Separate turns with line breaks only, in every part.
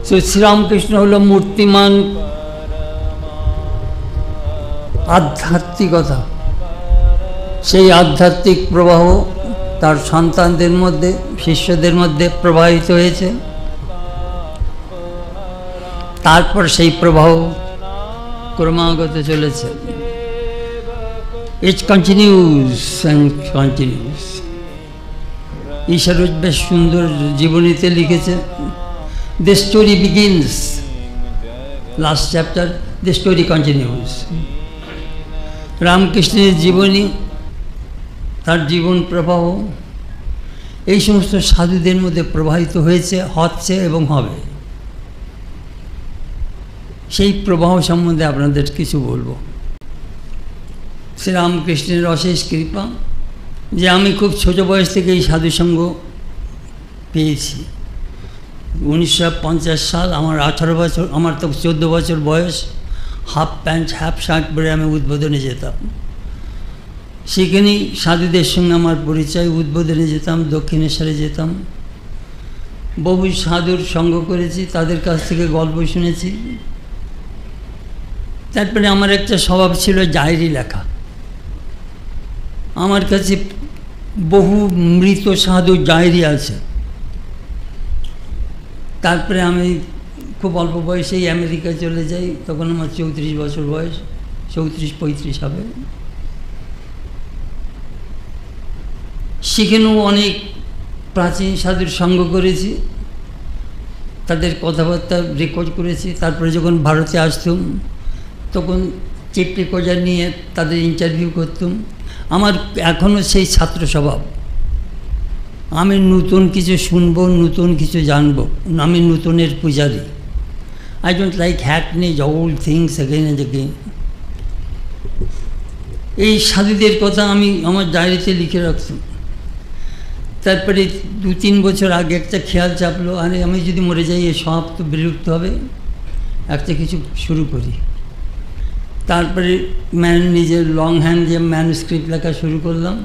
তো শ্রীরামকৃষ্ণ হলো মূর্তিমান আধ্যাত্মিকতা। সেই আধ্যাত্মিক প্রবাহ তার সন্তানদের মধ্যে, শিষ্যদের মধ্যে প্রবাহিত হয়েছে। তারপর সেই প্রবাহ ক্রমাগত চলেছে। It continues and continues. ঈশ্বর বেশ সুন্দর জীবনীতে লিখেছে, the story begins, last chapter, the story continues. রামকৃষ্ণের জীবনী, তার জীবন প্রবাহ এই সমস্ত সাধুদের মধ্যে প্রবাহিত হয়েছে, হচ্ছে এবং হবে। সেই প্রবাহ সম্বন্ধে আপনাদের কিছু বলবো। শ্রীরামকৃষ্ণের অশেষ কৃপা যে আমি খুব ছোট বয়স থেকে এই সাধুসঙ্গ পেয়েছি। 1950 সাল, আমার 18 বছর, আমার তো 14 বছর বয়স। হাফ প্যান্ট হাফ শার্ট পরে আমি উদ্বোধনে যেতাম। সেখানেই সাধুদের সঙ্গে আমার পরিচয়। উদ্বোধনে যেতাম, দক্ষিণেশ্বরে যেতাম, বহু সাধুর সঙ্গ করেছি, তাদের কাছ থেকে গল্প শুনেছি। তারপরে আমার একটা স্বভাব ছিল ডায়েরি লেখা। আমার কাছে বহু মৃত সাধুর ডায়েরি আছে। তারপরে আমি খুব অল্প বয়সেই আমেরিকা চলে যাই। তখন আমার 34 বছর বয়স, 34-35 হবে। সেখানেও অনেক প্রাচীন সাধুর সঙ্গ করেছি, তাদের কথাবার্তা রেকর্ড করেছি। তারপরে যখন ভারতে আসতাম তখন টেপ রেকর্ডার নিয়ে তাদের ইন্টারভিউ করতাম। আমার এখনও সেই ছাত্র স্বভাব। আমি নতুন কিছু শুনবো, নতুন কিছু জানবো। আমি নতুনের পূজারী। I don't like hackneyed old things again and again. এই সাধুদের কথা আমি আমার ডায়েরিতে লিখে রাখতাম। তারপরে 2-3 বছর আগে একটা খেয়াল চাপলো, আরে আমি যদি মরে যাই এ সব তো বিলুপ্ত হবে, একটা কিছু শুরু করি। তারপরে নিজের লং হ্যান্ড যে ম্যানুস্ক্রিপ্ট লেখা শুরু করলাম।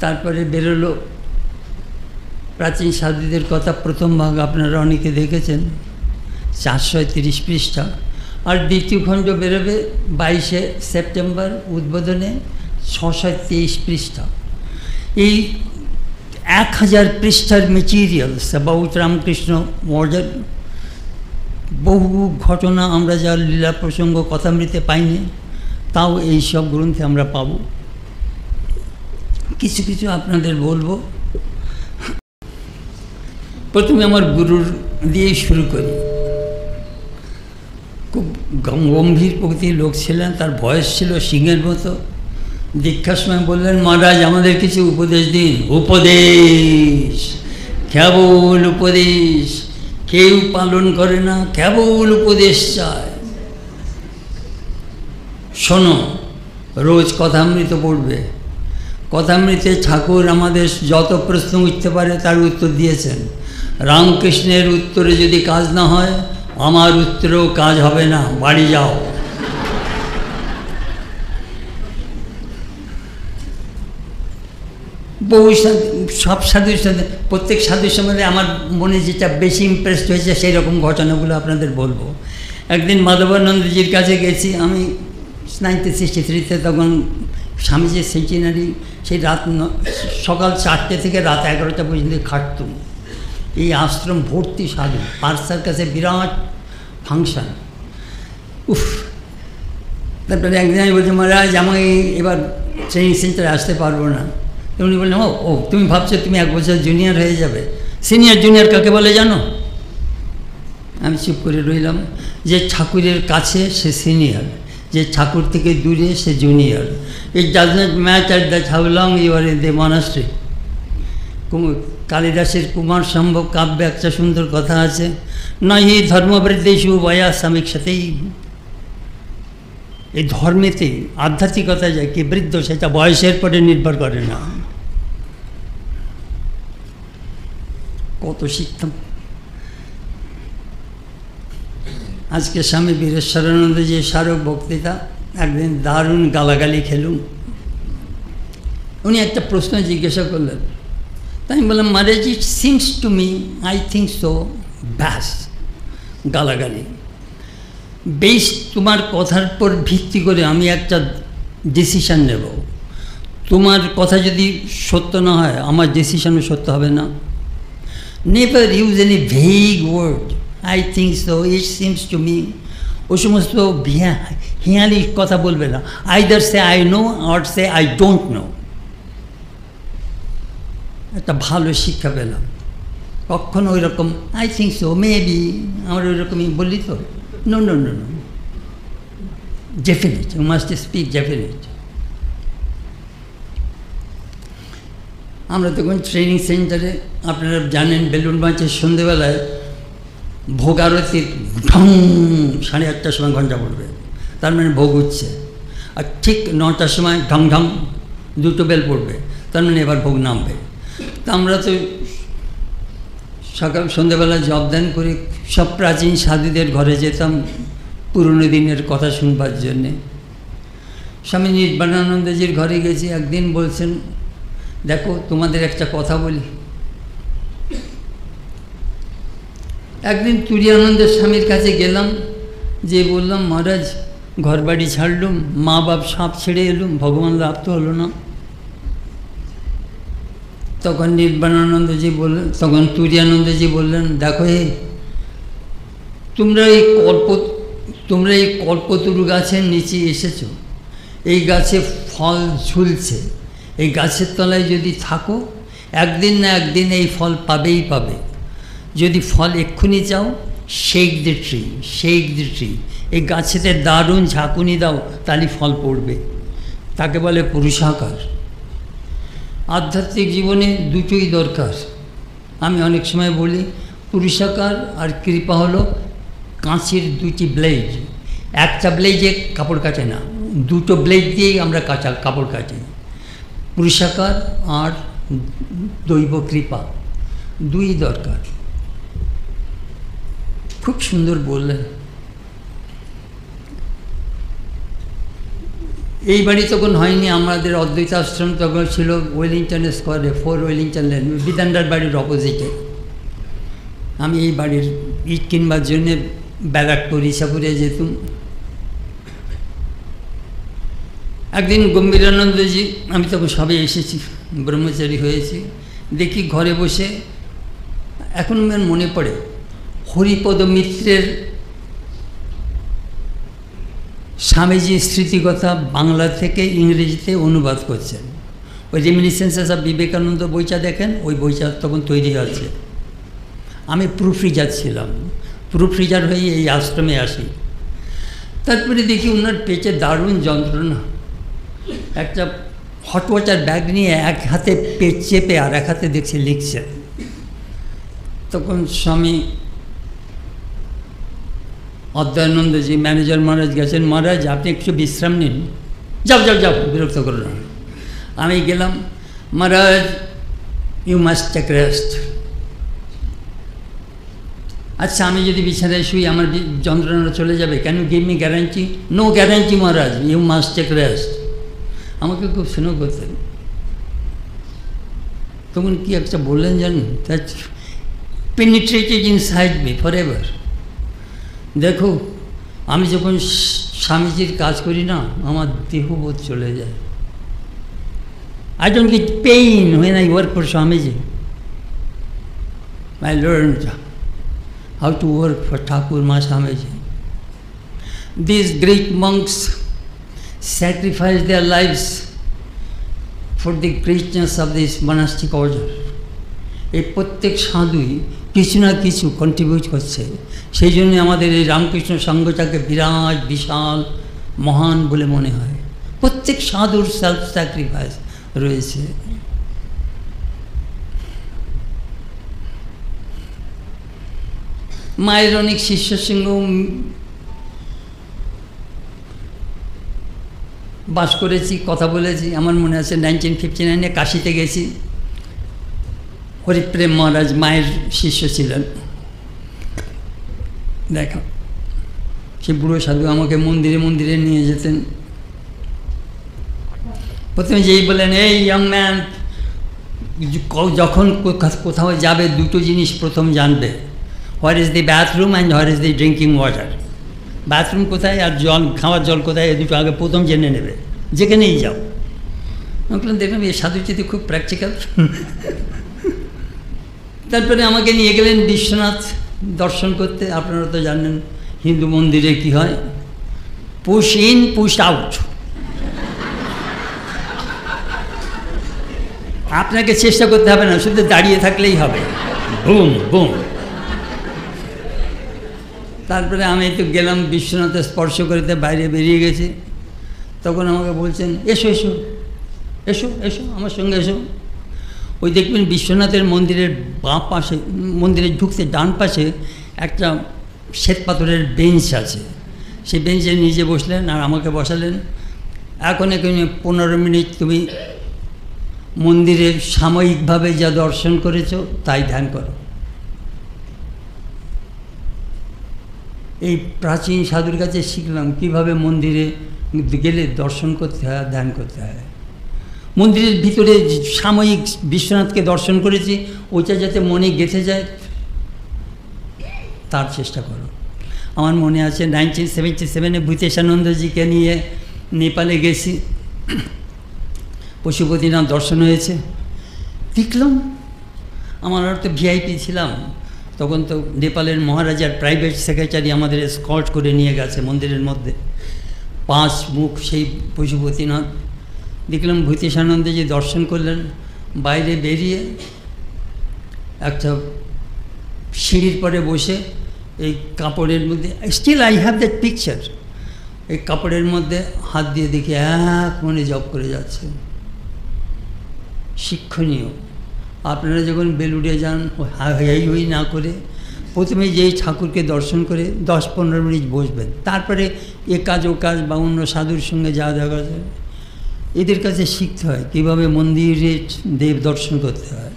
তারপরে বেরোলো প্রাচীন সাধুদের কথা, প্রথম ভাগ আপনারা অনেকে দেখেছেন, 430 পৃষ্ঠা। আর দ্বিতীয় খণ্ড বেরোবে 22শে সেপ্টেম্বর উদ্বোধনে, 623 পৃষ্ঠা। এই 1000 পৃষ্ঠার মেটেরিয়ালস অ্যাবাউট রামকৃষ্ণ মডেল। বহু ঘটনা আমরা যা লীলা প্রসঙ্গ কথামৃতে পাইনি, তাও এই সব গ্রন্থে আমরা পাব। কিছু কিছু আপনাদের বলবো। প্রথমে আমার গুরুর দিয়েই শুরু করি। খুব গম্ভীর প্রকৃতির লোক ছিলেন, তার বয়স ছিল সিংহের মতো। দীক্ষার সময় বললেন, মহারাজ আমাদের কিছু উপদেশ দিন। উপদেশ, কেবল উপদেশ, কেউ পালন করে না, কেবল উপদেশ চায়। শোনো, রোজ কথামৃত পড়বে। কথামৃতে ঠাকুর আমাদের যত প্রশ্ন উঠতে পারে তার উত্তর দিয়েছেন। রামকৃষ্ণের উত্তরে যদি কাজ না হয়, আমার উত্তরেও কাজ হবে না, বাড়ি যাও। বহু সব সাধুর সাথে, প্রত্যেক সাধুর সম্বন্ধে আমার মনে যেটা বেশি ইমপ্রেসড হয়েছে সেই রকম ঘটনাগুলো আপনাদের বলবো। একদিন মাধবানন্দজির কাছে গেছি আমি 1963-তে। তখন স্বামীজির সেন্টিনারি। সেই সকাল 4টে থেকে রাত 11টা পর্যন্ত খাটতুম। এই আশ্রম ভর্তি সাধু, পার্সার কাছে বিরাট ফাংশন। উফ! তারপরে একদিন আমি বলছি, মহারাজ আমি এবার ট্রেনিং সেন্টারে আসতে পারবো না। উনি বললেন, ও তুমি ভাবছো তুমি 1 বছর জুনিয়র হয়ে যাবে? সিনিয়র জুনিয়র কাকে বলে জানো? আমি চুপ করে রইলাম। যে ঠাকুরের কাছে সে সিনিয়র, যে ঠাকুর থেকে দূরে সে junior. It does not matter that how long you are in the monastery. কালিদাসের কুমার সম্ভব কাব্যে একটা সুন্দর কথা আছে, নহি ধর্মবৃদ্ধেষু বয়া সমীক্ষাতেই। এই ধর্মেতে আধ্যাত্মিকতা যায় কি বৃদ্ধ, সেটা বয়সের পরে নির্ভর করে না। কত শিখতাম। আজকে স্বামী বীরেশ্বরানন্দ যে স্মারক বক্তৃতা, একদিন দারুণ গালাগালি খেলুম। উনি একটা প্রশ্ন জিজ্ঞাসা করলেন, তাই আমি বললাম, Maharaj it seems to me, I think so, ব্যাস। গালাগালি। বেশ তোমার কথার পর ভিত্তি করে আমি একটা ডিসিশান নেব। তোমার কথা যদি সত্য না হয় আমার ডিসিশনও সত্য হবে না। Never use any vague word, I think so, it seems to me, ওই সমস্ত হিয়ালি কথা বলবে না। Either say I know or say I don't know. একটা ভালো শিক্ষা পেলাম। কখনো ওই রকম আই থিঙ্ক সো, মেবি, আমরা ওই রকমই বললি তো, no no no no, definite, you must speak definite. আমরা তখন ট্রেনিং সেন্টারে, আপনারা জানেন বেলুন মাছের সন্ধেবেলায় ভোগ আরতির ঢং 8:30টার সময় ঘন্টা পড়বে, তার মানে ভোগ উঠছে। আর ঠিক 9টার সময় ঢং ঢং 2টো বেল পড়বে, তার মানে এবার ভোগ নামবে। তা আমরা তো সকাল সন্ধ্যেবেলা জবদান করে সব প্রাচীন সাধুদের ঘরে যেতাম পুরনো দিনের কথা শুনবার জন্যে। স্বামী নির্বাণানন্দজির ঘরে গেছি, একদিন বলছেন, দেখো তোমাদের একটা কথা বলি। একদিন তুরিয়ানন্দের স্বামীর কাছে গেলাম, যে বললাম, মহারাজ ঘর বাড়ি ছাড়লুম, মা বাপ সাপ ছেড়ে এলুম, ভগবান লাভ তো হলো না। তখন নির্বাণানন্দজি বললেন, তখন তুরিয়ানন্দজি বললেন, দেখো তোমরা এই কল্পতরু গাছের নিচে এসেছো, এই গাছে ফল ঝুলছে, এই গাছের তলায় যদি থাকো একদিন না একদিন এই ফল পাবেই পাবে। যদি ফল এক্ষুনি চাও, shake the tree, shake the tree, এই গাছেতে দারুণ ঝাঁকুনি দাও, তাহলে ফল পড়বে। তাকে বলে পুরুষাকার। আধ্যাত্মিক জীবনে দুটোই দরকার। আমি অনেক সময় বলি, পুরুষাকার আর কৃপা হলো কাঁচির 2টি ব্লেড। একটা ব্লেডে কাপড় কাটে না, 2টো ব্লেড দিয়েই আমরা কাপড় কাটি। পুরুষাকার আর দৈব কৃপা, দুই দরকার। খুব সুন্দর বললেন। এই বাড়ি তখন হয়নি, আমাদের অদ্বৈত আশ্রম তখন ছিল ওয়েলিংটন স্কোয়ারে, 4 ওয়েলিংটন লেন, বিধানদার বাড়ির অপোজিটে। আমি এই বাড়ির ইট কিনবার জন্যে ব্যারাকপুর ইসাপুরে যেতুম। একদিন গম্ভীরানন্দজি, আমি তখন সবে এসেছি, ব্রহ্মচারী হয়েছি, দেখি ঘরে বসে, এখন আমার মনে পড়ে, হরিপদ মিত্রের স্বামীজির স্মৃতিকথা বাংলা থেকে ইংরেজিতে অনুবাদ করছেন। ওই রেমিনিসেন্সেস অফ বিবেকানন্দ বইটা দেখেন, ওই বইটা তখন তৈরি আছে। আমি প্রুফ রিডার ছিলাম, প্রুফ রিডার হয়ে এই আশ্রমে আসি। তারপরে দেখি ওনার পেটে দারুণ যন্ত্রণা, একটা হট ওয়াটার ব্যাগ নিয়ে এক হাতে পেট চেপে আর এক হাতে দেখছি লিখছে। তখন স্বামী অদ্বৈতানন্দজি, ম্যানেজার মহারাজ গেছেন, মহারাজ আপনি একটু বিশ্রাম নিন, যাও যাও যাও, বিরক্ত করো না। আমি গেলাম, Maharaj you must take rest. আচ্ছা আমি যদি বিছানায় শুই আমার যন্ত্রণা চলে যাবে, can you give me guarantee? No guarantee Maharaj, you must take rest. আমাকে খুব স্নেহ করতেন। তখন কি একটা বললেন জানেন, that penetrated inside me forever. দেখো আমি যখন স্বামীজির কাজ করি না, আমার দেহবোধ চলে যায়। I don't get pain when I work for Swamiji. I learned how to work for Thakur Ma Swamiji. These great monks sacrificed their lives for the greatness of this monastic order. এই প্রত্যেক সাধুই কিছু না কিছু contribute করছে। সেই জন্য আমাদের এই রামকৃষ্ণ সংঘটাকে বিরাট বিশাল মহান বলে মনে হয়। প্রত্যেক সাধুর সেলফ স্যাক্রিফাইস রয়েছে। মায়ের অনেক শিষ্যের সঙ্গেও বাস করেছি, কথা বলেছি। আমার মনে আছে 1959-এ কাশিতে গেছি, হরিপ্রেম মহারাজ মায়ের শিষ্য ছিলেন। দেখা সে বুড়ো সাধু আমাকে মন্দিরে মন্দিরে নিয়ে যেতেন। প্রথমে যেই বলেন, এই ইয়াং ম্যান, যখন কোথাও যাবে দুটো জিনিস প্রথম জানবে, where is the bathroom and where is the drinking water, bathroom কোথায় আর জল, খাওয়ার জল কোথায়, এ দুটো আগে প্রথম জেনে নেবে যেখানেই যাও। আমি দেখলাম এই সাধুচিতি খুব প্র্যাকটিক্যাল। তারপরে আমাকে নিয়ে গেলেন বিশ্বনাথ দর্শন করতে। আপনারা তো জানেন হিন্দু মন্দিরে কি হয়, পুশ ইন পুশ আউট। আপনাকে চেষ্টা করতে হবে না, শুধু দাঁড়িয়ে থাকলেই হবে, বুম বুম। তারপরে আমি তো গেলাম বিশ্বনাথে স্পর্শ করতে, বাইরে বেরিয়ে গেছি। তখন আমাকে বলছেন এসো এসো এসো এসো আমার সঙ্গে এসো। ওই দেখবেন বিশ্বনাথের মন্দিরের বাঁ পাশে, মন্দিরে ঢুকতে ডান পাশে একটা শ্বেত পাথরের বেঞ্চ আছে, সেই বেঞ্চে নিজে বসলেন আর আমাকে বসালেন। এখন এখানে 15 মিনিট তুমি মন্দিরের সাময়িকভাবে যা দর্শন করেছো তাই ধ্যান করো। এই প্রাচীন সাধুর কাছে শিখলাম কীভাবে মন্দিরে গেলে দর্শন করতে হয়, ধ্যান করতে হয়। মন্দিরের ভিতরে সাময়িক বিশ্বনাথকে দর্শন করেছি, ওইটা যাতে মনে গেঁথে যায় তার চেষ্টা করো। আমার মনে আছে 1977-এ ভূতেশানন্দজিকে নিয়ে নেপালে গেছি, পশুপতিনাথ দর্শন হয়েছে। দেখলাম, আমার আর তো ভিআইপি ছিলাম তখন, তো নেপালের মহারাজার প্রাইভেট সেক্রেটারি আমাদের স্কর্ট করে নিয়ে গেছে মন্দিরের মধ্যে, 5 মুখ সেই পশুপতিনাথ। দেখলাম ভূতেশানন্দজি দর্শন করলেন, বাইরে বেরিয়ে একটা সিঁড়ির পরে বসে এই কাপড়ের মধ্যে, still I have that picture, এই কাপড়ের মধ্যে হাত দিয়ে দেখি এক মনে জপ করে যাচ্ছে। শিক্ষণীয়। আপনারা যখন বেলুড়ে যান হাই হই না করে প্রথমে যেই ঠাকুরকে দর্শন করে 10-15 মিনিট বসবেন, তারপরে এ কাজ ও কাজ বা অন্য সাধুর সঙ্গে যা দেখা যায় এদের কাছে শিখতে হয় কীভাবে মন্দিরে দেব দর্শন করতে হয়।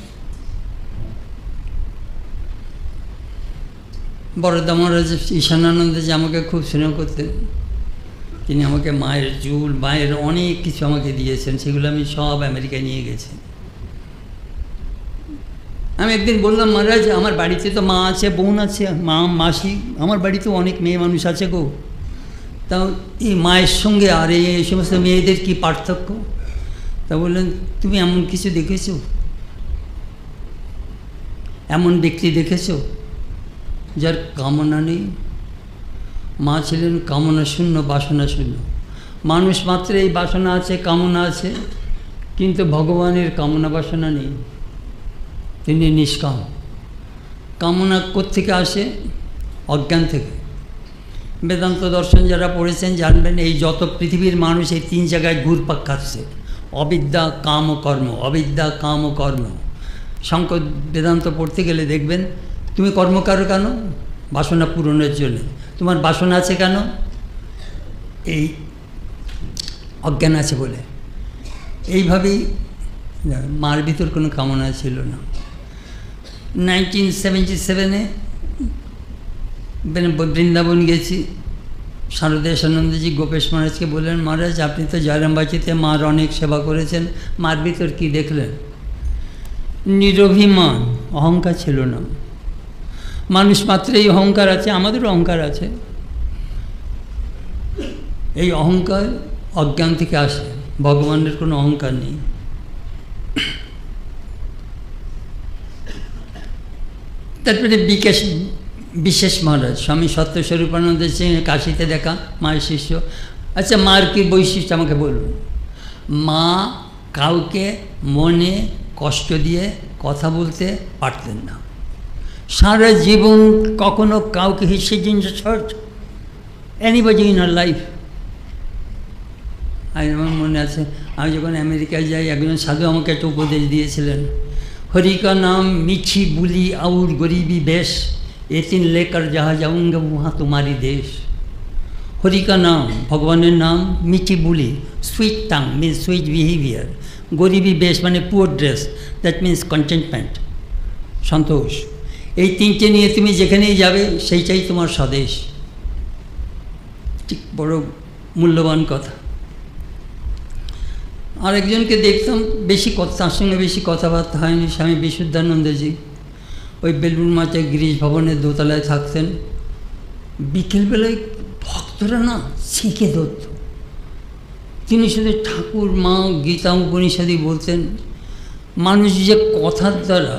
বরদা মহারাজ ঈশানানন্দ যে আমাকে খুব স্নেহ করতেন, তিনি আমাকে মায়ের চুল, মায়ের অনেক কিছু আমাকে দিয়েছেন, সেগুলো আমি সব আমেরিকায় নিয়ে গেছি। আমি একদিন বললাম, মহারাজ আমার বাড়িতে তো মা আছে, বোন আছে, মাসি, আমার বাড়িতেও অনেক মেয়ে মানুষ আছে গো, তাও এই মায়ের সঙ্গে আর এই সমস্ত মেয়েদের কি পার্থক্য? তা বললেন, তুমি এমন কিছু দেখেছো, এমন ব্যক্তি দেখেছো যার কামনা নেই? মা ছিলেন কামনা শূন্য, বাসনা শূন্য। মানুষ মাত্র এই বাসনা আছে, কামনা আছে, কিন্তু ভগবানের কামনা বাসনা নেই, তিনি নিষ্কাম। কামনা কোত্থেকে আসে? অজ্ঞান থেকে। বেদান্ত দর্শন যারা পড়েছেন জানবেন, এই যত পৃথিবীর মানুষ এই 3 জায়গায় ঘুরপাক খাচ্ছে, অবিদ্যা, কাম ও কর্ম। অবিদ্যা, কাম ও কর্ম। শঙ্কর বেদান্ত পড়তে গেলে দেখবেন, তুমি কর্ম করো কেন? বাসনা পূরণের জন্য। তোমার বাসনা আছে কেন? এই অজ্ঞান আছে বলে। এইভাবেই মার ভিতর কোনো কামনা ছিল না। 1977-এ বৃন্দাবন গেছি, শারদেশানন্দজি গোপেশ মহারাজকে বললেন, মহারাজ আপনি তো জয়রামবাটিতে মার অনেক সেবা করেছেন, মার ভিতর কী দেখলেন? নিরভিমান, অহংকার ছিল না। মানুষ মাত্রই অহংকার আছে, আমাদেরও অহংকার আছে। এই অহংকার অজ্ঞান থেকে আসে, ভগবানের কোনো অহংকার নেই। তারপরে বিশেষ মহারাজ স্বামী সত্যস্বরূপানন্দের সঙ্গে কাশিতে দেখা, মায়ের শিষ্য। আচ্ছা, মার কী বৈশিষ্ট্য আমাকে বলুন। মা কাউকে মনে কষ্ট দিয়ে কথা বলতে পারতেন না, সারা জীবন কখনো কাউকে হিসে জিনিস heart anybody in her life. আমার মনে আছে, আমি যখন আমেরিকায় যাই, একজন সাধু আমাকে একটা উপদেশ দিয়েছিলেন, হরি কা নাম মিছি বুলি আউর গরিবি বেশ, এতিন লেকার যাহা যাউঙ্গা উহা তোমারি দেশ। হরি কা নাম, ভগবানের নাম, মিছি বুলি, sweet tongue means sweet behaviour, গরিবি বেশ মানে poor dress, that means contentment, সন্তোষ। এই 3টে নিয়ে তুমি যেখানেই যাবে সেইটাই তোমার স্বদেশ। ঠিক বড় মূল্যবান কথা। আরেকজনকে দেখতাম, বেশি তার সঙ্গে বেশি কথাবার্তা হয়নি, স্বামী বিশুদ্ধানন্দজি। ওই বেলুড় মঠে গিরিশ ভবনের দোতলায় থাকতেন। বিকেলবেলায় ভক্তরা না ছেঁকে ধরত। তিনি শুধু ঠাকুর, মা, গীতা, উপনিষদই বলতেন। মানুষ যে কথার দ্বারা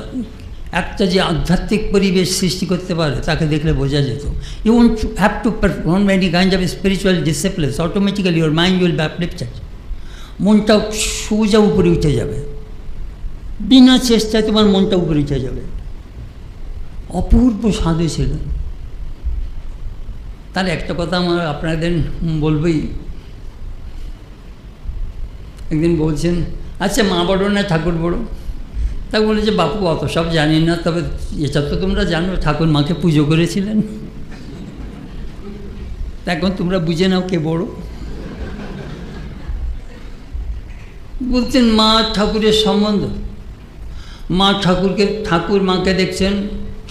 একটা যে আধ্যাত্মিক পরিবেশ সৃষ্টি করতে পারে তাকে দেখলে বোঝা যেত। You want to have to perform any kind of spiritual disciplines, automatically your mind will be uplifted. মনটা সোজা উপরে উঠে যাবে, বিনা চেষ্টায় তোমার মনটা উপরে উঠে যাবে। অপূর্ব সাধু ছিলেন। তার একটা কথা আমার আপনাদের বলবই। একদিন বলছেন, আচ্ছা মা বড় না ঠাকুর বড়? তা বলেছে, বাপু অত সব জানি না, তবে এটা তো তোমরা জানো ঠাকুর মাকে পুজো করেছিলেন, তা এখন তোমরা বুঝে নাও কে বড়। বলছেন মা ঠাকুরের সম্বন্ধ। মা ঠাকুরকে, ঠাকুর মাকে দেখছেন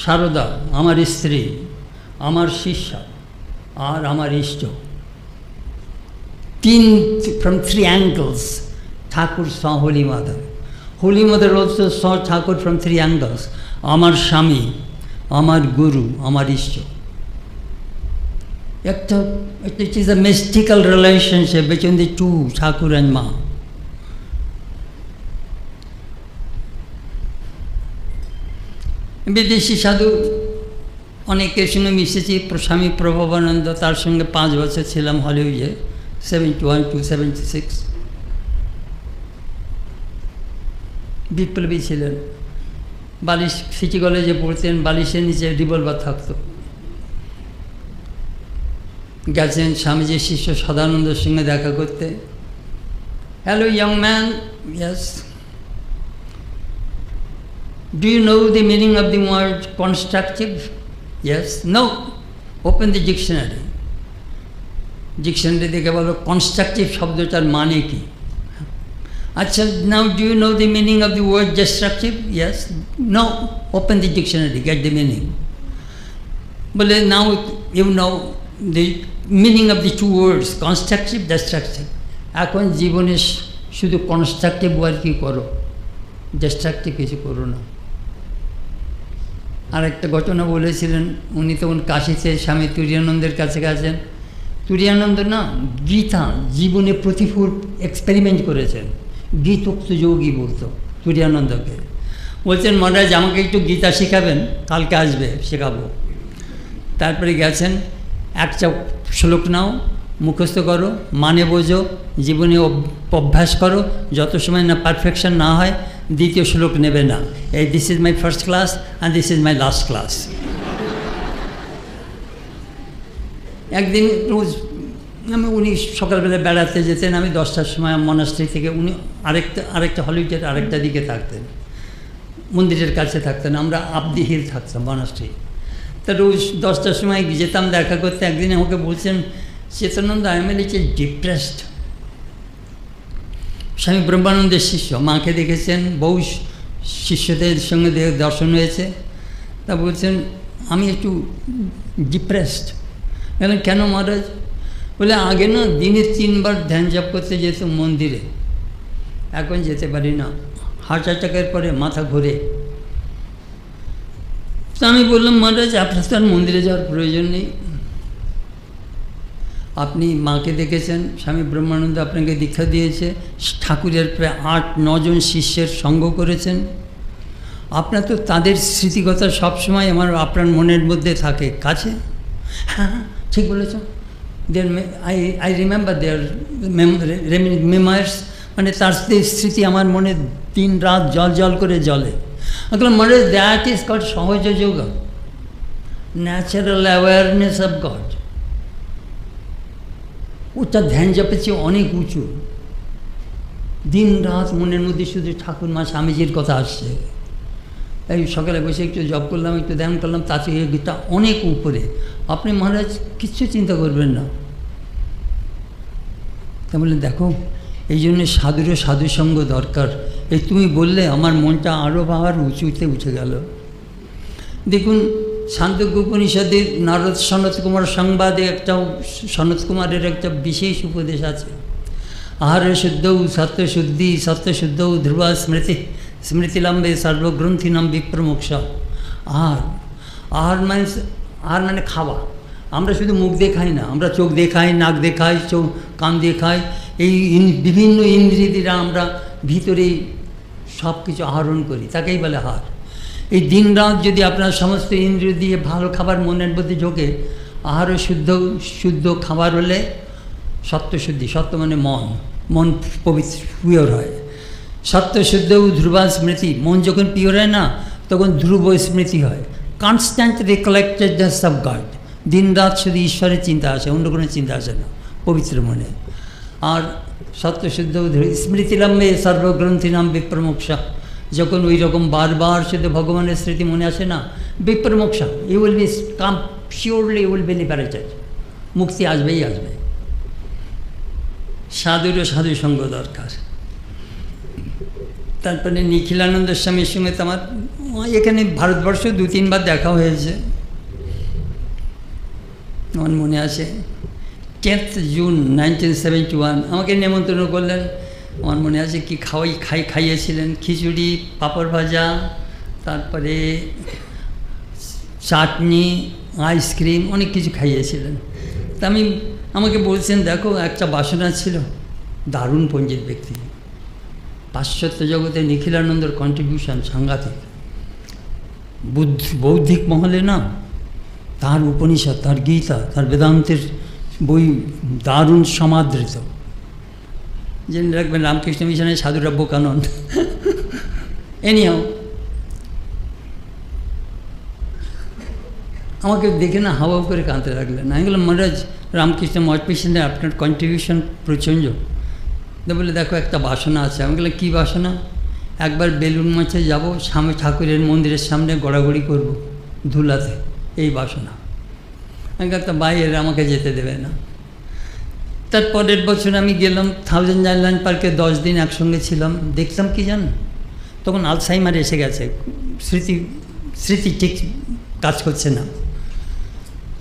সারদা, আমার স্ত্রী, আমার শিষ্যা আর আমার ইষ্ট। from 3 angles Thakur saw Holy Mother. Holy Mother also saw Thakur from 3 angles. আমার স্বামী, আমার গুরু, আমার ইষ্ট। It is a mystical relationship between the two, Thakur and মা। বিদেশি সাধু অনেকের সঙ্গে মিশেছি। স্বামী প্রভবানন্দ, তার সঙ্গে 5 বছর ছিলাম হলিউডে, 71 to 76। বিপ্লবী ছিলেন। বালিশ, সিটি কলেজে পড়তেন, বালিশের নিচে রিভলভার থাকতো। গেছেন স্বামীজির শিষ্য সদানন্দের সঙ্গে দেখা করতে। Hello young man, yes, do you know the meaning of the word constructive? Yes. No. Open the dictionary. Dictionary দেখে বলো constructive শব্দটার মানে কি। আচ্ছা, now do you know the meaning of the word destructive? Yes. No. Open the dictionary, get the meaning. বলে now you know the meaning of the 2 words, constructive, destructive. এখন জীবনে শুধু কনস্ট্রাকটিভ ওয়ার্ক কি করো, ডিস্ট্রাকটিভ কিছু করো না। আর একটা ঘটনা বলেছিলেন, উনি তখন কাশিতে স্বামী তুরীয়ানন্দের কাছে গেছেন। তুরীয়ানন্দ না গীতা জীবনে প্রতিফুর এক্সপেরিমেন্ট করেছেন। গীতোক্ত যোগী বলতো তুরীয়ানন্দকে। বলছেন, মহারাজ আমাকে একটু গীতা শেখাবেন, কালকে আসবে, শেখাবো। তারপরে গেছেন, একটা শ্লোক নাও, মুখস্থ করো, মানে বোঝো, জীবনে অভ্যাস করো, যত সময় না পারফেকশন না হয় দ্বিতীয় শ্লোক নেবে না। এই this is my first class and this is my last class. একদিন রোজ উনি সকালবেলা বেড়াতে যেতেন, আমি 10টার সময় মনাস্ট্রি থেকে, উনি আরেকটা হলিউডের আরেকটা দিকে থাকতেন, মন্দিরের কাছে থাকতেন, আমরা আপদি হিল থাকতাম মনাস্ট্রি। তা রোজ 10টার সময় যেতাম দেখা করতে। একদিন আমাকে বলছেন, Chetanananda, I am a little depressed. Swami ব্রহ্মানন্দের শিষ্য, মাকে দেখেছেন, বহু শিষ্যদের সঙ্গে দর্শন হয়েছে। তা বলছেন, আমি একটু ডিপ্রেসড। কেন মহারাজ? বলে, আগে না দিনে 3 বার ধ্যান জপ করতে যেত মন্দিরে, এখন যেতে পারি না, হার্ট অ্যাটাকের পরে মাথা ঘুরে। তো আমি বললাম, মহারাজ আপনার তো আর মন্দিরে যাওয়ার প্রয়োজন নেই, আপনি মাকে দেখেছেন, স্বামী ব্রহ্মানন্দ আপনাকে দীক্ষা দিয়েছে, ঠাকুরের প্রায় 8-9 জন শিষ্যের সঙ্গ করেছেন, আপনার তো তাদের স্মৃতিকথা সবসময় আপনার মনের মধ্যে থাকে, কাছে। হ্যাঁ, ঠিক বলেছ। আই রিমেম্বার দেয়ার মেমোয়ার্স, মানে তার স্মৃতি আমার মনে দিন রাত জল করে জ্বলে। আমি মনে দ্যাট ইজ কল্ড সহজ যোগ, ন্যাচারাল অ্যাওয়ারনেস অফ গড। ওটা ধ্যান জপের চেয়ে অনেক উঁচু। দিন রাত মনের মধ্যে শুধু ঠাকুর মা স্বামীজির কথা আসছে। এই সকালে বসে একটু জপ করলাম, একটু ধ্যান করলাম, তাতে গীতা অনেক উপরে। আপনি মহারাজ কিচ্ছু চিন্তা করবেন না। তা বললেন, দেখো এই জন্য সাধু সঙ্গ দরকার। এই তুমি বললে আমার মনটা আরও উঁচুতে উঠে গেল। দেখুন, ছান্দোগ্য উপনিষদের নারদ সনত কুমার সংবাদে সনত কুমারের একটা বিশেষ উপদেশ আছে। আহার শুদ্ধৌ সত্যশুদ্ধি, সত্যশুদ্ধৌ ধ্রুবা স্মৃতিলম্বে সর্বগ্রন্থিনাম বিপ্রমোক্ষ। আহার মানে খাওয়া। আমরা শুধু মুখ দিয়ে খাই না, আমরা চোখ দিয়ে খাই, নাক দিয়ে খাই, কান দিয়ে খাই, এই বিভিন্ন ইন্দ্রিয় দিয়ে আমরা ভিতরে সব কিছু আহরণ করি, তাকেই বলে আহার। এই দিন রাত যদি আপনার সমস্ত ইন্দ্রিয় দিয়ে ভালো খাবার মনের মধ্যে ঢোকে, আহারও শুদ্ধ খাবার হলে সত্যশুদ্ধি, সত্য মানে মন পবিত্র পিওর হয়। সত্যশুদ্ধ ধ্রুবা স্মৃতি, মন যখন পিওর হয় না তখন ধ্রুব স্মৃতি হয়, কনস্ট্যান্ট রিকলেক্টেডনেস অফ গড। দিন রাত শুধু ঈশ্বরের চিন্তা আসে, অন্য কোনো চিন্তা আসে না পবিত্র মনে। আর সত্যশুদ্ধ স্মৃতিলম্বে সর্বগ্রন্থি নাম বিপ্রমোক্ষা, যখন ওই রকম বারবার শুধু ভগবানের স্মৃতি মনে আসে না, বিপ্রমোক্ষা, you will be come surely, you will be liberated, মুক্তি আসবেই আসবে। সাধুরও সাধু সঙ্গ দরকার। তারপরে নিখিলানন্দ স্বামীর সঙ্গে তো আমার এখানে ভারতবর্ষ 2-3 বার দেখা হয়েছে। আমার মনে আছে 10th জুন 1971 আমাকে নিমন্ত্রণ করলেন। আমার মনে আছে কি খাইয়েছিলেন, খিচুড়ি, পাঁপড় ভাজা, তারপরে চাটনি, আইসক্রিম, অনেক কিছু খাইয়েছিলেন। তা আমাকে বলছেন, দেখো একটা বাসনা ছিল, দারুণ পণ্ডিত ব্যক্তি, পাশ্চাত্য জগতে নিখিলানন্দর কন্ট্রিবিউশন সাংঘাতিক, বৌদ্ধিক মহলে না, তার উপনিষদ, তার গীতা, তার বেদান্তের বই দারুণ সমাদৃত। জেনে রাখবেন রামকৃষ্ণ মিশনের সাধুরা বোকানন্দ। এনিহাও আমাকে দেখে না হাওয়া করে কাঁদতে লাগলেন। আমি বললাম, মহারাজ রামকৃষ্ণ মঠ মিশনে আপনার কন্ট্রিবিউশন প্রচণ্ড। বলে, দেখো একটা বাসনা আছে। আমি বললাম, কী বাসনা? একবার বেলুন মঠে যাব, স্বামী ঠাকুরের মন্দিরের সামনে গড়াগড়ি করব ধুলাতে, এই বাসনা। আমি একটা বাইরে আমাকে যেতে দেবে না। তার পরের বছর আমি গেলাম 1000 আইল্যান্ড পার্কে, 10 দিন একসঙ্গে ছিলাম। দেখলাম কি জান, তখন আলসাইমার এসে গেছে, স্মৃতি ঠিক কাজ করছে না।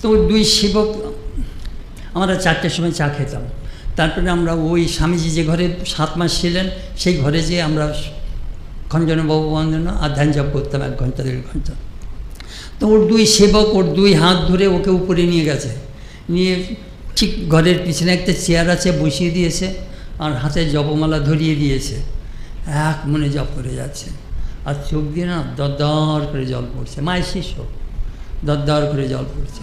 তো 2 সেবক, আমরা 4টের সময় চা খেতাম। তারপরে আমরা ওই স্বামীজি যে ঘরে 7 মাস ছিলেন, সেই ঘরে যেয়ে আমরা খঞ্জনবাবু বন্দনা আর ধ্যান জপ করতাম 1 ঘন্টা 1.5 ঘন্টা। তো ওর 2 সেবক ওর 2 হাত ধরে ওকে উপরে নিয়ে গেছে, নিয়ে ঠিক ঘরের পিছনে একটা চেয়ার আছে বসিয়ে দিয়েছে, আর হাতে জপমালা ধরিয়ে দিয়েছে। এক মনে জপ করে যাচ্ছে, আর চোখ দিয়ে না দরদর করে জল পড়ছে। মায়ের শিষ্য, দরদর করে জল পড়ছে।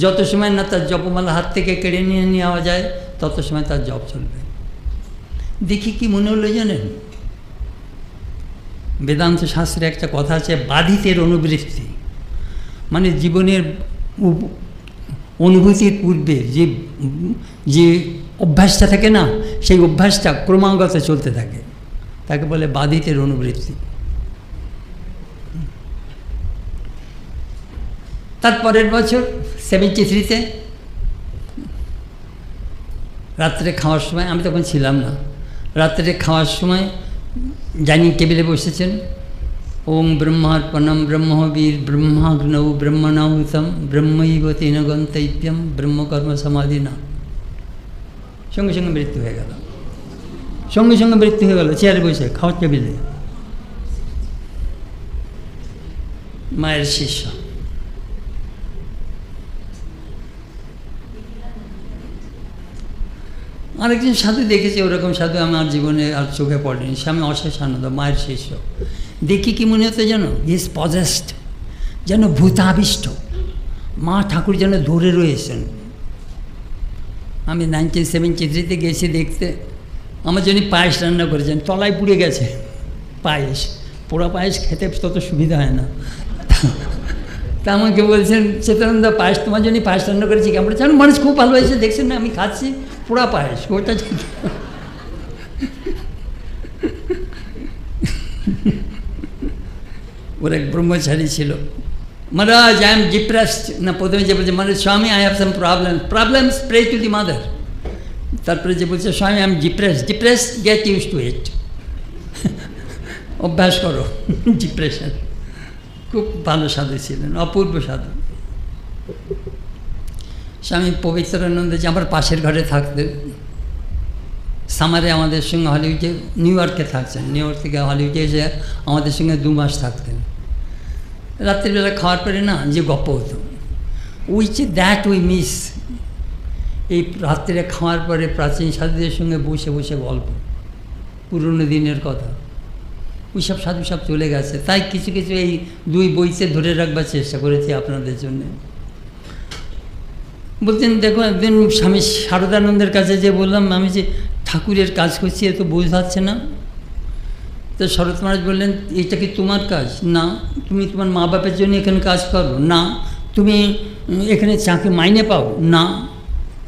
যত সময় না তার জপমালা হাত থেকে কেড়ে নিয়ে নেওয়া যায়, তত সময় তার জপ চলবে। দেখি কি মনে হলো জানেন, বেদান্ত শাস্ত্রে একটা কথা আছে, বাধিতের অনুবৃত্তি, মানে জীবনের অনুভূতির পূর্বে যে অভ্যাসটা থাকে না, সেই অভ্যাসটা ক্রমাগত চলতে থাকে, তাকে বলে বাধিতের অনুবৃত্তি। তারপরের বছর 73-তে রাত্রে খাওয়ার সময়, আমি তখন ছিলাম না, রাত্রে খাওয়ার সময় ডাইনিং টেবিলে বসেছেন, ওং ব্রহ্মার্পণম ব্রহ্মবীর ব্রহ্মাগ্নৌ ব্রহ্মণাহুতম ব্রহ্মৈব তেন গন্তব্যম ব্রহ্মকর্ম সমাধি না। সঙ্গে সঙ্গে মৃত্যু হয়ে গেল, সঙ্গে সঙ্গে মৃত্যু হয়ে গেল, চেয়ারে বসে খাওয়ার টেবিলে। মায়ের শিষ্য। আরেকজন সাধু দেখেছি, ওরকম সাধু আমার জীবনে আর চোখে পড়েনি, স্বামী অশেষানন্দ, মায়ের শিষ্য। দেখি কি মনে হতো যেন ইজ পজেসড, যেন ভূতাবিষ্ট, মা ঠাকুর যেন ধরে রয়েছেন। আমি 1973-তে গেছি দেখতে, আমার জন্য পায়েস রান্না করেছেন, তলায় পুড়ে গেছে পায়েস, পোড়া পায়েস খেতে তত সুবিধা হয় না। তা আমাকে বলছেন, চেতনানন্দ পায়েস তোমার জন্য পায়েস রান্না করেছি, কেমন জানো, মানুষ খুব ভালো হয়েছে, দেখছেন না আমি খাচ্ছি পোড়া পায়েস, ওটা ওর এক ব্রহ্মচারী ছিল। মহারাজ আই এম ডিপ্রেসড, না প্রথমে যে বলছে মানে Swami I have some problems, pray to the mother. তারপরে যে বলছে Swami I am depressed, get use to it, অভ্যাস করো ডিপ্রেশন। খুব ভালো সাধু ছিলেন, অপূর্ব সাধু। স্বামী পবিত্রানন্দ যে আমার পাশের ঘরে থাকতেন, সামারে আমাদের সঙ্গে হলিউডে, নিউ ইয়র্কে থাকছেন, নিউ ইয়র্ক থেকে হলিউডে এসে আমাদের সঙ্গে 2 মাস থাকতেন। রাত্রিবেলা খাওয়ার পরে না যে গপ্প হতো, দ্যাট উই মিস। এই রাত্রে খাওয়ার পরে প্রাচীন সাধুদের সঙ্গে বসে বসে গল্প, পুরনো দিনের কথা, ওই সব সাধু সব চলে গেছে। তাই কিছু কিছু এই 2 বইতে ধরে রাখবার চেষ্টা করেছি আপনাদের জন্যে। বলতেন, দেখো একদিন স্বামী শারদানন্দের কাছে যে বললাম আমি যে ঠাকুরের কাজ করছি, এ তো বোঝাচ্ছে না। তো শরৎ মহারাজ বললেন, এটা কি তোমার কাজ? না। তুমি তোমার মা বাপের জন্য এখানে কাজ করো? না। তুমি এখানে চাকরি মাইনে পাও? না।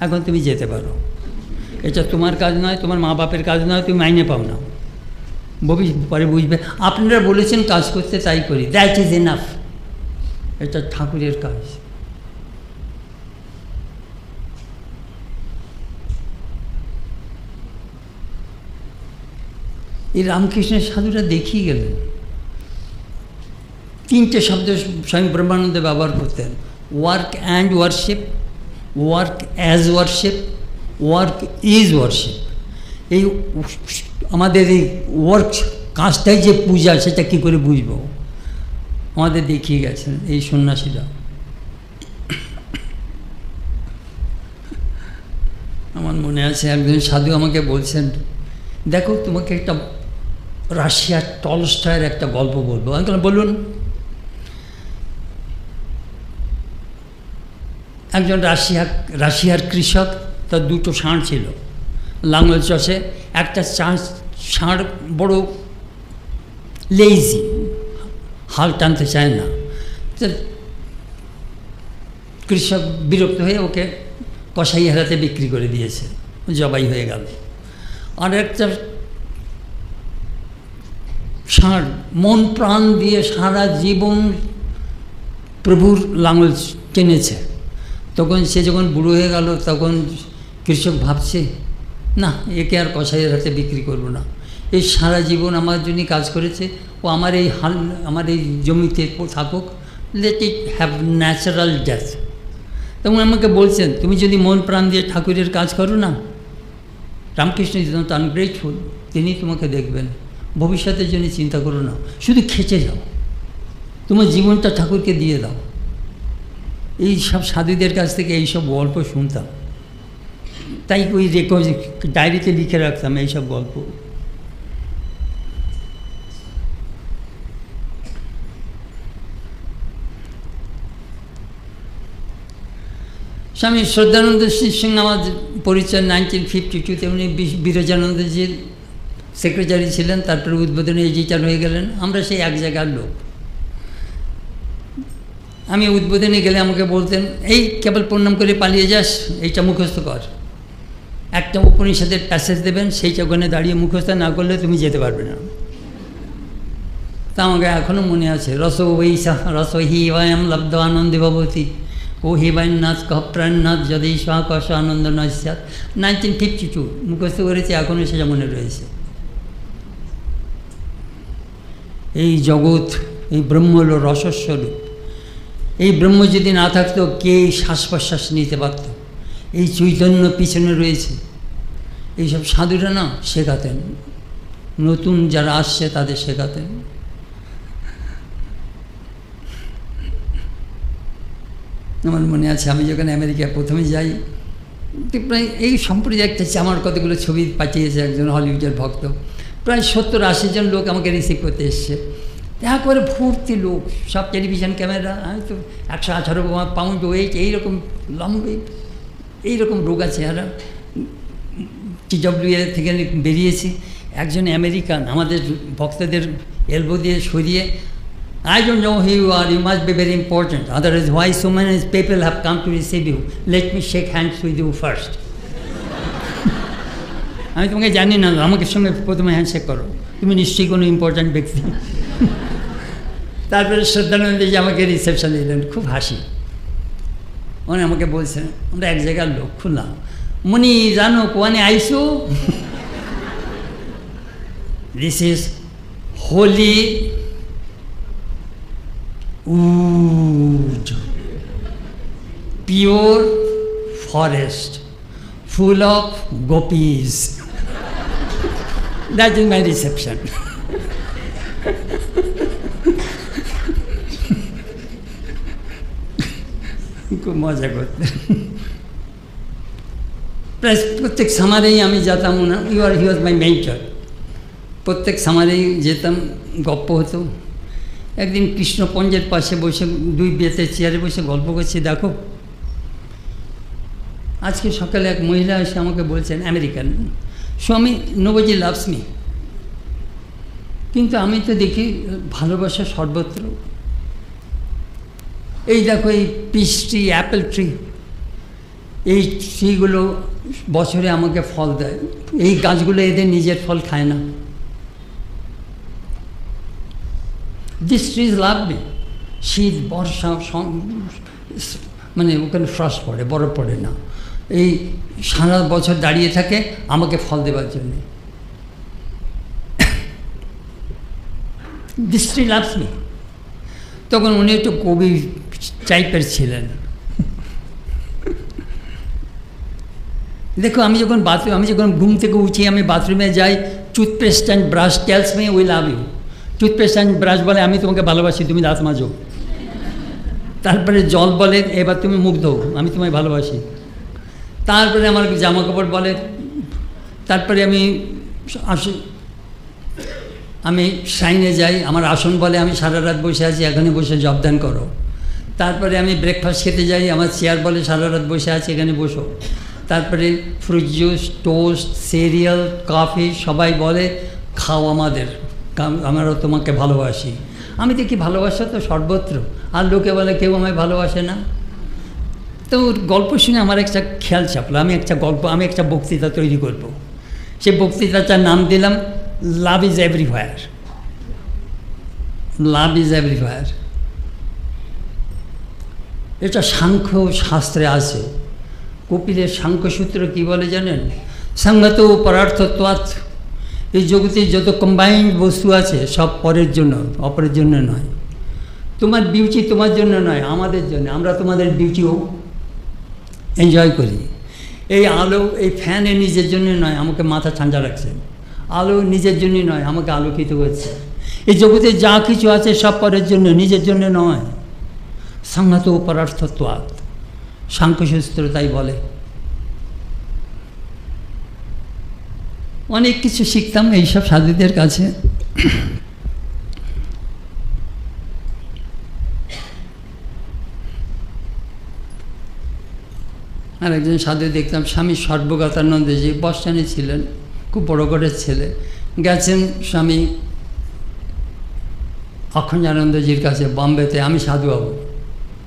এখন তুমি যেতে পারো। এটা তোমার কাজ নয়, তোমার মা বাপের কাজ নয়, তুমি মাইনে পাও না। পরে বুঝবে আপনারা বলেছেন কাজ করতে, তাই করি, দ্যাট ইজ এনাফ। এটা ঠাকুরের কাজ। এই রামকৃষ্ণের সাধুরা দেখিয়ে গেলেন। 3টে শব্দ স্বামী ব্রহ্মানন্দ ব্যবহার করতেন, work and warship, work as warship, work is warship. এই আমাদের এই ওয়ার্ক কাজটাই যে পূজা, সেটা কী করে বুঝবো? আমাদের দেখিয়ে গেছেন এই সন্ন্যাসীরা। আমার মনে আছে একজন সাধু আমাকে বলছেন, দেখো তোমাকে একটা রাশিয়ার টলস্টয়ের একটা গল্প বলবো। আমি বললাম, বলুন। একজন রাশিয়ার কৃষক, তার 2টো ষাঁড় ছিল লাঙল চষে। একটা ষাঁড় বড় লেজি, হাল টানতে চায় না। তো কৃষক বিরক্ত হয়ে ওকে কসাই হারাতে বিক্রি করে দিয়েছে, জবাই হয়ে গেল। আর একটা ষাঁড় মন প্রাণ দিয়ে সারা জীবন প্রভুর লাঙল টেনেছে। তখন সে যখন বুড়ো হয়ে গেল, তখন কৃষক ভাবছে, না, একে আর কসাইয়ের হাতে বিক্রি করব না। এই সারা জীবন আমার জন্য কাজ করেছে, ও আমার এই জমিতে থাকুক, let it have natural death. তখন আমাকে বলছেন, তুমি যদি মন প্রাণ দিয়ে ঠাকুরের কাজ করো না, রামকৃষ্ণ ইজ নট আনগ্রেটফুল, তিনি তোমাকে দেখবেন। ভবিষ্যতের জন্য চিন্তা করো না, শুধু খেচে যাও, তোমার জীবনটা ঠাকুরকে দিয়ে দাও। এই সব সাধুদের কাছ থেকে এই সব গল্প শুনতাম, তাই ওই ডায়েরিতে লিখে রাখতাম এইসব গল্প। স্বামী শ্রদ্ধানন্দ শ্রীর সঙ্গে আমার পরিচয় 1952-তে। উনি বিরজানন্দজির সেক্রেটারি ছিলেন, তারপরে উদ্বোধনী এডিটর হয়ে গেলেন। আমরা সেই এক জায়গার লোক। আমি উদ্বোধনে গেলে আমাকে বলতেন, এই কেবল প্রণাম করে পালিয়ে যাস, এইটা মুখস্থ কর। একটা উপনিষদের প্যাসেজ দেবেন, সেইটা ওখানে দাঁড়িয়ে মুখস্থ না করলে তুমি যেতে পারবে না। তা আমাকে এখনও মনে আছে, রস হি বয়ম লব্ধ আনন্দে ভবতী, ও হি বাইনাথ কপ্রাণনাথ যদি কষ আনন্দ নস্যাৎ। 1952 মুখস্থ করেছি, এখনও সেটা মনে রয়েছে। এই জগৎ, এই ব্রহ্ম হল রসস্বরূপ। এই ব্রহ্ম যদি না থাকতো, কে শ্বাস প্রশ্বাস নিতে পারত? এই চৈতন্য পিছনে রয়েছে। এইসব সাধুরা না শেখাতেন, নতুন যারা আসছে তাদের শেখাতেন। আমার মনে আছে, আমি যখন আমেরিকায় প্রথমে যাই, প্রায় এই সম্প্রদায়টা আমার কতগুলো ছবি পাঠিয়েছে একজন হলিউডের ভক্ত। প্রায় 70-80 জন লোক আমাকে রিসিভ করতে এসছে। একবারে ভর্তি লোক, সব টেলিভিশন ক্যামেরা। আমি তো 118 পাউন্ড ওয়েট, এইরকম লম্বে, এইরকম রোগা চেহারা, TWA থেকে বেরিয়েছি। একজন আমেরিকান আমাদের ভক্তদের এলবো দিয়ে সরিয়ে, I don't know who you are, you must be very important, otherwise why so many people have come to receive you, let me shake hands with you first. আমি তোমাকে জানি না, আমাকে সঙ্গে প্রথমে হ্যান্ডশেক করো, তুমি নিশ্চয়ই কোনো ইম্পর্ট্যান্ট ব্যক্তি। তারপরে শ্রদ্ধানন্দজি আমাকে রিসেপশন দিলেন, খুব হাসি। উনি আমাকে বলছেন, আমরা এক জায়গার লোক, খুললাম, মনি জানো কোয়ানে আইসো? This is holy wood, pure forest, full of gopis. That is my reception. খুব মজা করতেন। প্রায় প্রত্যেক সামারেই আমি যেতাম, হি ওয়াজ মাই মেন্টর। প্রত্যেক সামারেই যেতাম, গল্প হতো। একদিন কৃষ্ণপঞ্জের পাশে বসে, দুই বেতের চেয়ারে বসে গল্প করছি। দেখো, আজকে সকালে এক মহিলা এসে আমাকে বলছেন, আমেরিকান, স্বামী নোবজি লাভস মি। কিন্তু আমি তো দেখি ভালোবাসা সর্বত্র। এই দেখো, এই পিস ট্রি, অ্যাপেল ট্রি, এই ট্রিগুলো বছরে আমাকে ফল দেয়। এই গাছগুলো এদের নিজের ফল খায় না। This trees love me. শীত, বর্ষা, মানে ওখানে ফ্রস্ট পড়ে, বরফ পড়ে না, এই সারা বছর দাঁড়িয়ে থাকে আমাকে ফল দেওয়ার জন্যে। This tree loves me. তখন উনি একটু কবি টাইপের ছিলেন। দেখো, আমি যখন ঘুম থেকে উঠি, আমি বাথরুমে যাই, toothpaste and brush tells me we love you. Toothpaste and brush বলে আমি তোমাকে ভালোবাসি, তুমি দাঁত মাজো। তারপরে জল বলে এবার তুমি মুখ ধোও, আমি তোমায় ভালোবাসি। তারপরে আমার জামা কাপড় বলে। তারপরে আমি সাইনে যাই, আমার আসন বলে আমি সারা রাত বসে আছি, এখানে বসে জবদান করো। তারপরে আমি ব্রেকফাস্ট খেতে যাই, আমার চেয়ার বলে সারা রাত বসে আছি, এখানে বসো। তারপরে fruit juice, toast, serial, coffee সবাই বলে খাও আমাদের, আমরাও তোমাকে ভালোবাসি। আমি দেখি ভালোবাসা তো সর্বত্র, আর লোকে বলে কেউ আমায় ভালোবাসে না। তো গল্প শুনে আমার একটা খেয়াল চাপলো, আমি একটা বক্তৃতা তৈরি করব। সেই বক্তৃতাটার নাম দিলাম love is everywhere. Love is everywhere. এটা সাংখ্য শাস্ত্রে আছে। কপিলের সাংখ্যসূত্র কী বলে জানেন? সঙ্গত পরার্থত্বাৎ। এই জগতে যত কম্বাইন্ড বস্তু আছে সব পরের জন্য, অপরের জন্য নয়। তোমার বিউটি তোমার জন্য নয়, আমাদের জন্য। আমরা তোমাদের বিউটিও এনজয় করি। এই আলো, এই ফ্যানে নিজের জন্য নয়, আমাকে মাথা ঠান্ডা রাখছে। আলো নিজের জন্যই নয়, আমাকে আলোকিত করছে। এই জগতে যা কিছু আছে সব পরের জন্য, নিজের জন্য নয়। সঙ্গত পরার্থত্বাৎ, সাংখ্যশাস্ত্র তাই বলে। অনেক কিছু শিখতাম এইসব সাধুদের কাছে। আর একজন সাধু দেখতাম, স্বামী সর্বগতানন্দজি, বর্ষানে ছিলেন, খুব বড় ঘরের ছেলে। গেছেন স্বামী অখণ্ডানন্দজির কাছে বম্বেতে, আমি সাধু হব।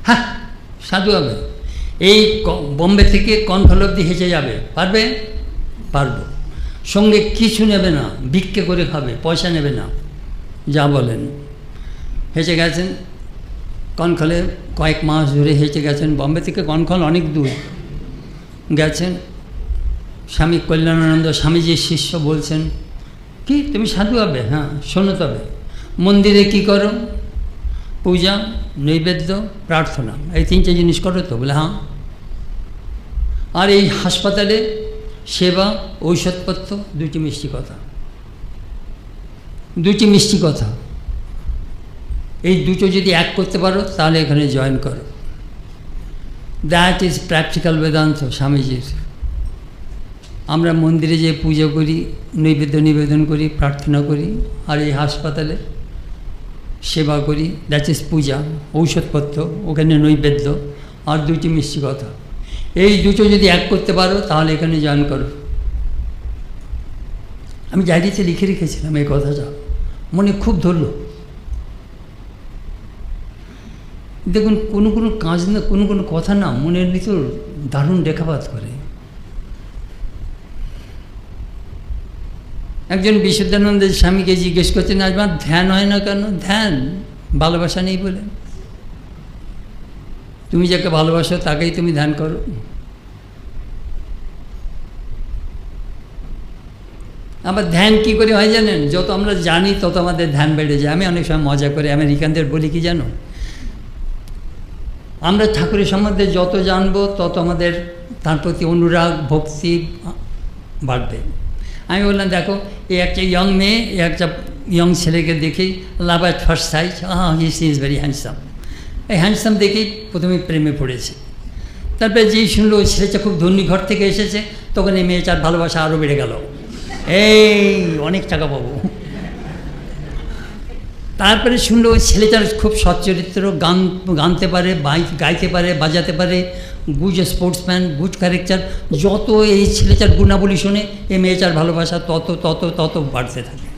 হ্যাঁ, সাধু হবে। এই বম্বে থেকে কনফল অবধি হেঁটে যাবে, পারবে? পারব। সঙ্গে কিছু নেবে না, ভিক্ষে করে খাবে, পয়সা নেবে না, যা বলেন। হেঁটে গেছেন কনখলে, কয়েক মাস ধরে হেঁটে গেছেন। বম্বে থেকে কনখল অনেক দূর। গেছেন, স্বামী কল্যাণানন্দ স্বামীজির শিষ্য বলছেন, কি তুমি সাধু হবে? হ্যাঁ, শোনো তবে মন্দিরে কি করো? পূজা, নৈবেদ্য, প্রার্থনা, এই তিনটে জিনিস করো তো? বলে হ্যাঁ। আর এই হাসপাতালে সেবা, ঔষধপত্র, দুটি মিষ্টি কথা। দুটি মিষ্টি কথা, এই দুটো যদি এক করতে পারো তাহলে এখানে জয়েন করো। দ্যাট ইজ প্র্যাকটিক্যাল বেদান্ত স্বামীজির। আমরা মন্দিরে যেয়ে পুজো করি, নৈবেদ্য নিবেদন করি, প্রার্থনা করি, আর এই হাসপাতালে সেবা করি, দ্যাট ইজ পূজা, ঔষধপত্র, ওখানে নৈবেদ্য, আর দুটি মিষ্টি কথা। এই দুটো যদি এক করতে পারো তাহলে এখানে জয়েন করো। আমি ডায়েরিতে লিখে রেখেছিলাম এই কথাটা, মনে খুব ধরল। দেখুন, কোনো কোনো কাজ না, কোনো কোনো কথা না মনের ভিতর দারুণ রেখাপাত করে। একজন বিশুদ্ধানন্দের স্বামীকে জিজ্ঞেস করছেন, আজ আমার ধ্যান হয় না কেন? ধ্যান, ভালোবাসা নেই বলে। তুমি যাকে ভালোবাসো তাকেই তুমি ধ্যান করো। আবার ধ্যান কি করে হয় জানেন? যত আমরা জানি তত আমাদের ধ্যান বেড়ে যায়। আমি অনেক সময় মজা করে আমেরিকানদের বলি কি জানো, আমরা ঠাকুরের সম্বন্ধে যত জানবো তত আমাদের তার প্রতি অনুরাগ, ভক্তি বাড়বে। আমি বললাম, দেখো, এই একটা ইয়ং মেয়ে, এই একটা ইয়ং ছেলেকে দেখেই love at first sight, he is very handsome. এই হ্যান্ডসাম দেখেই প্রথমে প্রেমে পড়েছে। তারপরে যেই শুনলো ওই ছেলেটা খুব ধনী ঘর থেকে এসেছে, তখন এই মেয়েটার ভালোবাসা আরও বেড়ে গেল, এই অনেক টাকা পাবো। তারপরে শুনলো ওই ছেলেটার খুব সচ্চরিত্র, গানতে পারে, গাইতে পারে, বাজাতে পারে, গুড স্পোর্টসম্যান, গুড ক্যারেক্টার। যত এই ছেলেটার গুণাবলী শোনে এই মেয়েটার ভালোবাসা তত তত তত বাড়তে থাকে।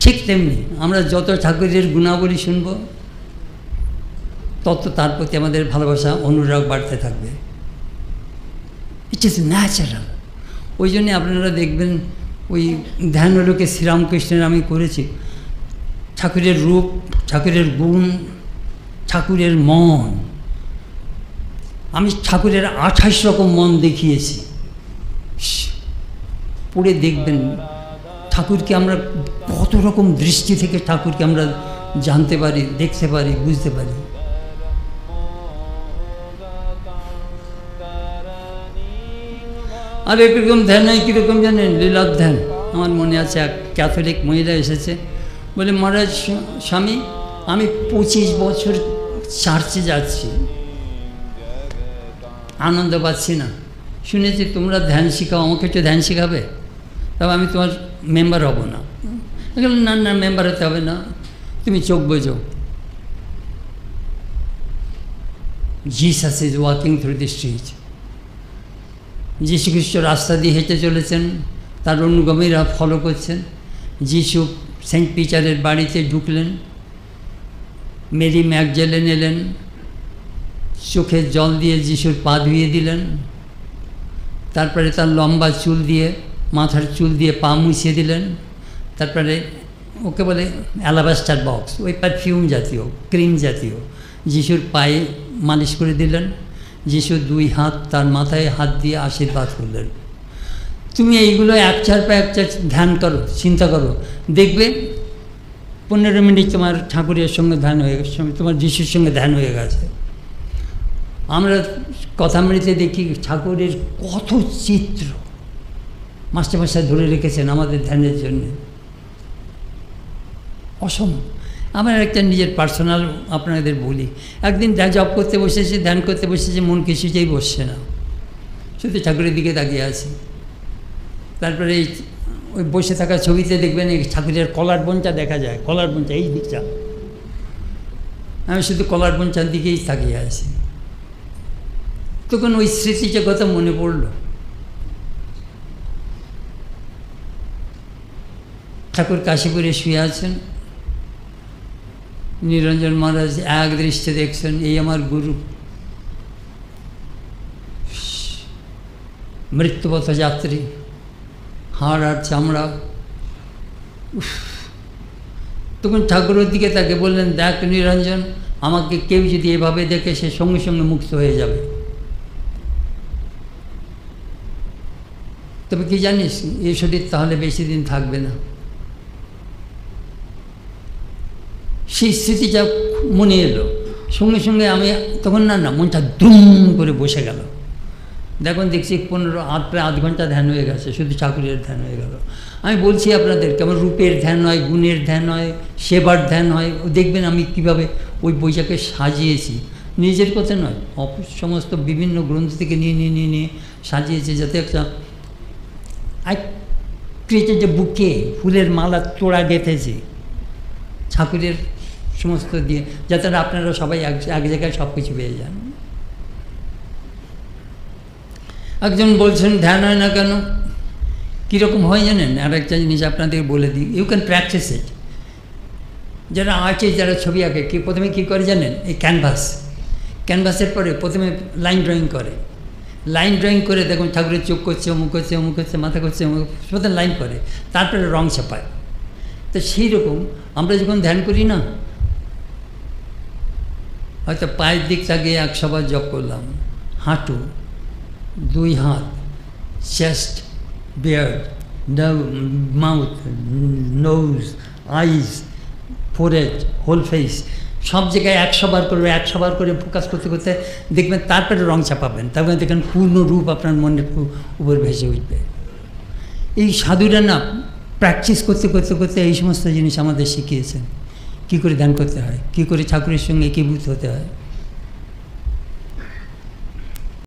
ঠিক তেমনি আমরা যত ঠাকুরের গুণাবলী শুনব তত তার প্রতি আমাদের ভালোবাসা, অনুরাগ বাড়তে থাকবে। It is natural. ওই জন্যে আপনারা দেখবেন ওই ধ্যানলোকে শ্রীরামকৃষ্ণের আমি করেছি, ঠাকুরের রূপ, ঠাকুরের গুণ, ঠাকুরের মন। আমি ঠাকুরের 28 রকম মন দেখিয়েছি। পড়ে দেখবেন ঠাকুরকে আমরা কত রকম দৃষ্টি থেকে ঠাকুরকে আমরা জানতে পারি, দেখতে পারি, বুঝতে পারি। আর একরকম ধ্যান হয়, কীরকম জানেন? লীলার ধ্যান। আমার মনে আছে এক ক্যাথলিক মহিলা এসেছে, বলে মহারাজ স্বামী আমি 25 বছর চার্চে যাচ্ছি, আনন্দ পাচ্ছি না, শুনেছি তোমরা ধ্যান শেখাও, আমাকে একটু ধ্যান শেখাবে? তবে আমি তোমার মেম্বার হব না। না না, মেম্বার হতে হবে না, তুমি চোখ বোঝো। Jesus is walking through the street. যীশু খ্রিস্ট রাস্তা দিয়ে হেঁটে চলেছেন, তার অনুগামীরা ফলো করছেন। যীশু সেন্ট পিটারের বাড়িতে ঢুকলেন, মেরি ম্যাকজেলেন এলেন, চোখের জল দিয়ে যিশুর পা ধুয়ে দিলেন, তারপরে তার লম্বা চুল দিয়ে, মাথার চুল দিয়ে পা মুছিয়ে দিলেন। তারপরে ওকে বলে অ্যালাবাস্টার বক্স, ওই পারফিউম জাতীয়, ক্রিম জাতীয়, যিশুর পায়ে মালিশ করে দিলেন। যিশু 2 হাত তার মাথায় হাত দিয়ে আশীর্বাদ করলেন। তুমি এইগুলো একটার পর একটা ধ্যান করো, চিন্তা করো, দেখবে 15 মিনিট তোমার ঠাকুরের সঙ্গে ধ্যান হয়ে গেছে, তোমার যিশুর সঙ্গে ধ্যান হয়ে গেছে। আমরা কথামৃতে দেখি ঠাকুরের কত চিত্র মাস্টারমশাই ধরে রেখেছেন আমাদের ধ্যানের জন্য, অসম্ভব। আমার একটা নিজের পার্সোনাল আপনাদের বলি, একদিন জব করতে বসেছি, ধ্যান করতে বসেছি, মন কিছুতেই বসছে না, শুধু ঠাকুরের দিকে তাকিয়ে আছি। তারপরে ওই বসে থাকা ছবিতে দেখবেন এই ঠাকুরের কলার বোনটা দেখা যায়, কলার বোনটা এই দিকটা, আমি শুধু কলার বোনটার দিকেই তাকিয়ে আছি। তখন ওই স্মৃতিটা কথা মনে পড়ল। ঠাকুর কাশীপুরে শুয়ে আছেন, নিরঞ্জন মহারাজ এক দৃষ্টে দেখছেন, এই আমার গুরু, মৃত্যুপথ যাত্রী, হাড় আর চামড়া। তখন ঠাকুরের দিকে তাকে বললেন, দেখ নিরঞ্জন, আমাকে কেউ যদি এভাবে দেখে সে সঙ্গে সঙ্গে মুক্ত হয়ে যাবে। তবে কি জানিস, এই শরীর তাহলে বেশি দিন থাকবে না। সেই স্মৃতিটা মনে এলো, সঙ্গে সঙ্গে আমি তখন না মনটা দুম করে বসে গেল। দেখুন দেখছি প্রায় আধ ঘন্টা ধ্যান হয়ে গেছে, শুধু ঠাকুরের ধ্যান হয়ে গেল। আমি বলছি আপনাদের, কেমন রূপের ধ্যান হয়, গুণের ধ্যান হয়, সেবার ধ্যান হয়। দেখবেন আমি কিভাবে ওই বইটাকে সাজিয়েছি, নিজের কথা নয়, সমস্ত বিভিন্ন গ্রন্থ থেকে নিয়ে সাজিয়েছি, যাতে একটা ক্রিয়েটেড যে বুকে ফুলের মালা তোড়া গেঁথেছি ঠাকুরের সমস্ত দিয়ে, যাতে আপনারা সবাই এক জায়গায় সব কিছু পেয়ে যান। একজন বলছেন ধ্যান হয় না কেন, কীরকম হয় জানেন? আর একটা জিনিস আপনাদের বলে দিই, ইউ ক্যান প্র্যাকটিস ইট। যারা আর্টিস্ট, যারা ছবি আঁকে, প্রথমে কী করে জানেন? এই ক্যানভাসের পরে প্রথমে লাইন ড্রয়িং করে, লাইন ড্রয়িং করে দেখুন ঠাকুরের চোখ করছে, অমুক করছে, অমুক করছে, মাথা করছে, প্রথমে লাইন করে, তারপরে রং ছাপায়। তো সেই রকম আমরা যখন ধ্যান করি না, হয়তো পায়ের দিক তাকিয়ে 100 বার জপ করলাম, হাঁটু, 2 হাত, চেস্ট, বিয়ার্ড, মাউথ, নোজ, আইজ, ফোরহেড, হোল ফেস, সব জায়গায় 100 বার করবে, 100 বার করে ফোকাস করতে করতে দেখবেন, তারপরে রং চাপাবেন, তারপরে দেখবেন পূর্ণ রূপ আপনার মনের উপর ভেসে উঠবে। এই সাধুরা না প্র্যাকটিস করতে করতে করতে এই সমস্ত জিনিস আমাদের শিখিয়েছেন, কী করে ধ্যান করতে হয়, কী করে ঠাকুরের সঙ্গে একীভূত হতে হয়।